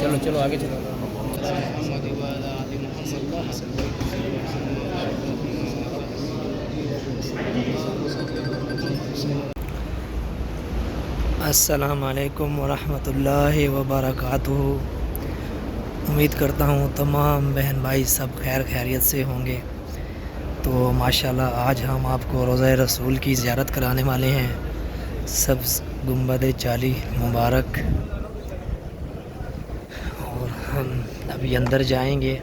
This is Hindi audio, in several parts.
चलो चलो आगे चलो अस्सलाम वालेकुम वरहमतुल्लाहि वबरकातुहू। उम्मीद करता हूँ तमाम बहन भाई सब खैर खैरियत से होंगे। तो माशाल्लाह आज हम आपको रोज़ा रसूल की ज़ियारत कराने वाले हैं। सब्ज़ गुंबद जाली मुबारक। और हम अभी अंदर जाएंगे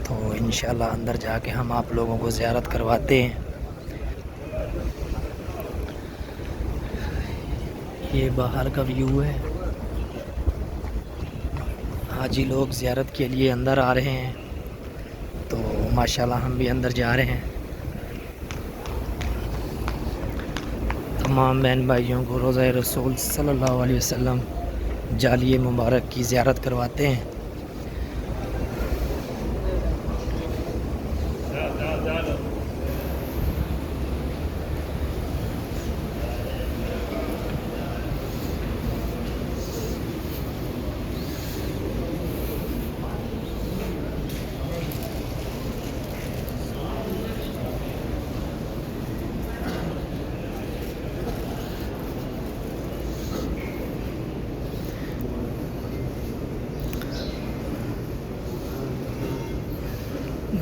तो इंशाल्लाह अंदर जाके हम आप लोगों को ज़ियारत करवाते हैं। ये बाहर का व्यू है। हाजी लोग ज़ियारत के लिए अंदर आ रहे हैं तो माशाल्लाह हम भी अंदर जा रहे हैं। तमाम बहन भाइयों को रोज़ा रसूल सल्लल्लाहु अलैहि वसल्लम जाली मुबारक की ज़ियारत करवाते हैं।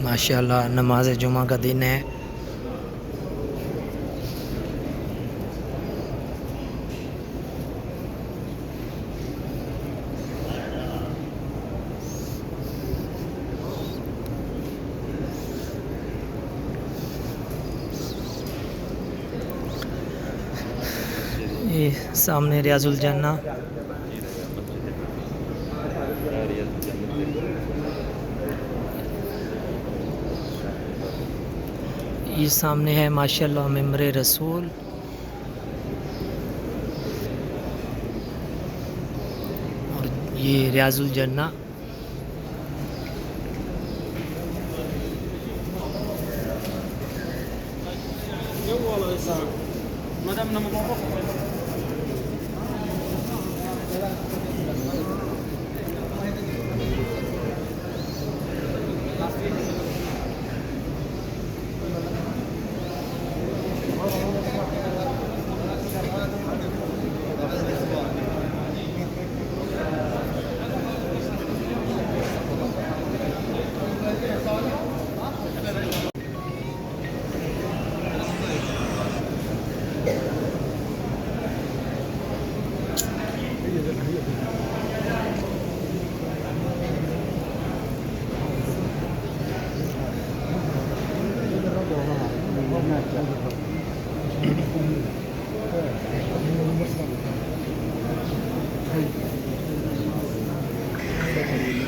माशाल्लाह नमाज जुमा का दिन है। ये सामने रियाजुल जन्ना। ये सामने है माशाल्लाह मिंबर रसूल। और ये रियाजुल जन्ना।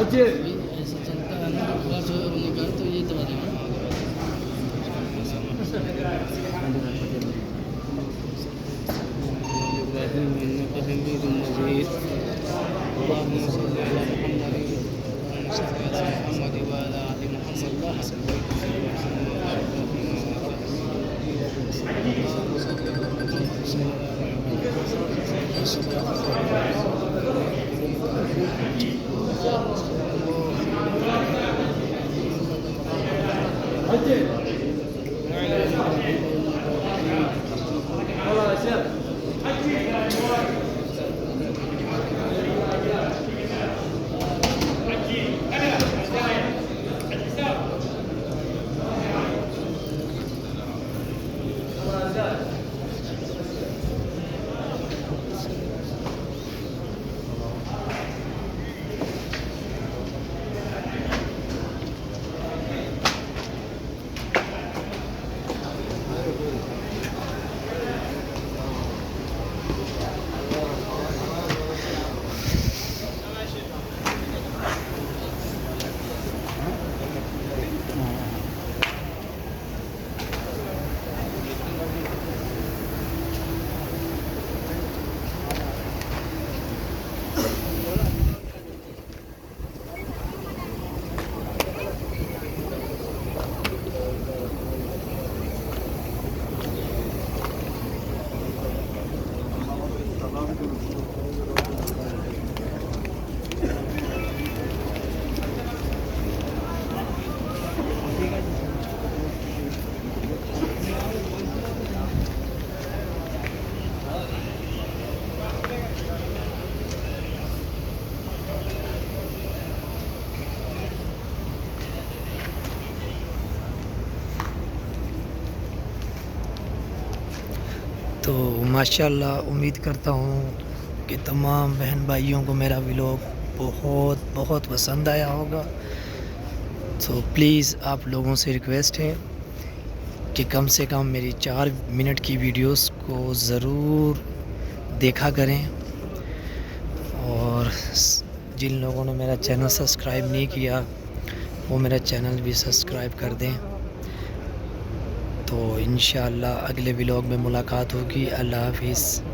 अजय ऐसा चलता है ना, बस उन्होंने कहा तो ये दबा देना। तो माशाल्लाह उम्मीद करता हूँ कि तमाम बहन भाइयों को मेरा व्लॉग बहुत बहुत पसंद आया होगा। तो प्लीज़ आप लोगों से रिक्वेस्ट है कि कम से कम मेरी 4 मिनट की वीडियोस को ज़रूर देखा करें, और जिन लोगों ने मेरा चैनल सब्सक्राइब नहीं किया वो मेरा चैनल भी सब्सक्राइब कर दें। तो इंशाअल्लाह अगले व्लॉग में मुलाकात होगी। अल्लाह हाफिज़।